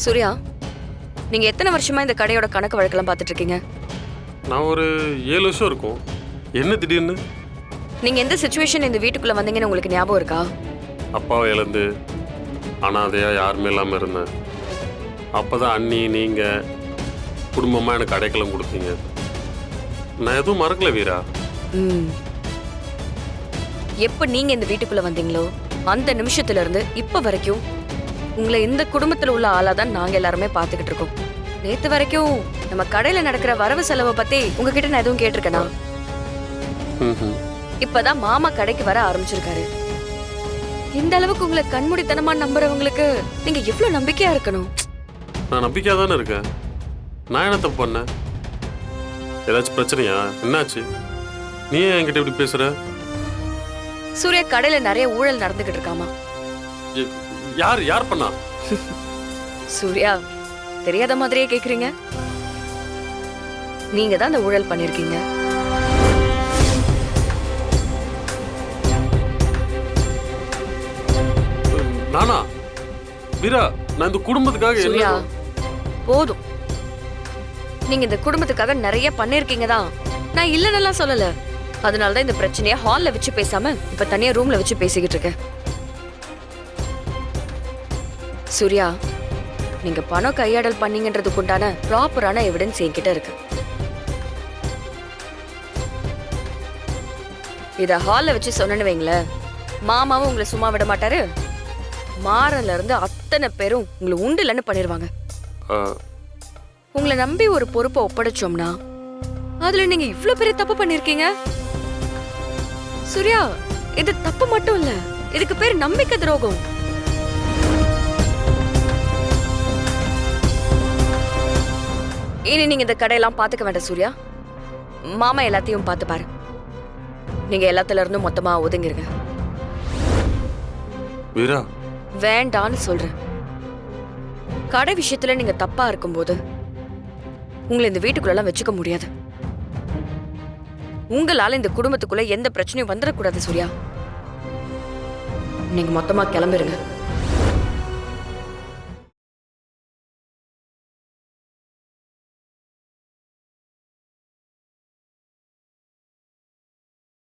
சூர்யா, நீங்க எத்தனை வருஷமா இந்த கடையோட கணக்கு வழக்கெல்லாம் பார்த்துட்டு இருக்கீங்க? நான் ஒரு 7 வருஷம் இருக்கும். என்ன திடீர்னு? நீங்க எந்த சுச்சுவேஷன் இந்த வீட்டுக்குள்ள வந்தீங்கன்னு உங்களுக்கு ஞாபகம் இருக்கா? அப்பாவை இழந்து அனாதையா யாருமே இல்லாமல் இருந்தேன். அப்பதான் அண்ணி நீங்கள் குடும்பமாக எனக்கு அடைக்கலம் கொடுத்தீங்க. நான் எதுவும் மறக்கல வீரா. ம். எப்ப நீங்க இந்த வீட்டுக்குள்ள வந்தீங்களோ அந்த நிமிஷத்துல இருந்து இப்ப வரைக்கும் உங்களை இந்த குடும்பத்துல உள்ள ஆளா தான் நாங்க எல்லாருமே பாத்துக்கிட்டு இருக்கோம். நேத்து வரைக்கும் நம்ம கடையில நடக்கிற வரவு செலவை பத்தி உங்ககிட்ட நான் எதுவும் கேட்டிருக்கேனா? இப்பதான் மாமா கடைக்கு வர ஆரம்பிச்சிருக்காரு. இந்த அளவுக்கு உங்களை கண்மூடித்தனமா நம்புறவங்களுக்கு நீங்க எவ்வளவு நம்பிக்கையா இருக்கணும். நான் நம்பிக்கையாக தானே இருக்கேன். நான் என்ன தப்பு பண்ணேன்? ஏதாச்சும் பிரச்சனையா? என்னாச்சு? நீ ஏன் என்கிட்ட இப்படி பேசுற? சூர்யா, கடையில நிறைய ஊழல் நடந்துகிட்டு இருக்காமா. யார் யார் பண்ணா? சூர்யா, தெரியாத மாதிரியே கேக்குறீங்க. நீங்க தான் அந்த ஊழல் பண்ணிருக்கீங்க. நானா? வீரா, நான் இந்த குடும்பத்துக்காக சூர்யா, என்ன? போதும். நீங்க இந்த குடும்பத்துக்காக நிறைய பண்ணிருக்கீங்க தான். நான் இல்லன்னெல்லாம் சொல்லல. அதனாலதான் இந்த பிரச்சனைய ஹால்ல வச்சு பேசாம இப்ப தனியா ரூம்ல வச்சு பேசிக்கிட்டு இருக்கேன். சூர்யா, நீங்க பணம் கையாடல் பண்ணீங்கன்றதுக்கு உண்டான ப்ராப்பரான எவிடன்ஸ் என்கிட்ட இருக்கு. இத ஹால்ல வச்சு சொன்னேன்னு வைங்களேன், மாமாவும் உங்களை சும்மா விட மாட்டாரு. மாறல இருந்து அத்தனை பேரும் உங்களை உண்டுலன்னு பண்ணிருவாங்க. உங்களை நம்பி ஒரு பொறுப்பை ஒப்படைச்சோம்னா அதுல நீங்க இவ்ளோ பெரிய தப்பு பண்ணிருக்கீங்க. சூர்யா, இது தப்பு மட்டும் இல்ல, இதுக்கு பேர் நம்பிக்கை துரோகம். இனி நீங்க இந்த கடையெல்லாம் பாத்துக்க வேண்டாம் சூர்யா. மாமா எல்லாத்தையும் பார்த்து பாரு. நீங்க எல்லாத்துல இருந்தும் மொத்தமா ஒதுங்கிருங்க. வீரா, வேண்டான்னு சொல்றேன். கடை விஷயத்துல நீங்க தப்பா இருக்கும்போது உங்களை இந்த வீட்டுக்குள்ள எல்லாம் வச்சுக்க முடியாது. உங்களால இந்த குடும்பத்துக்குள்ள எந்த பிரச்சனையும் வந்துடக்கூடாது சூர்யா. நீங்க மொத்தமா கிளம்பிருங்க.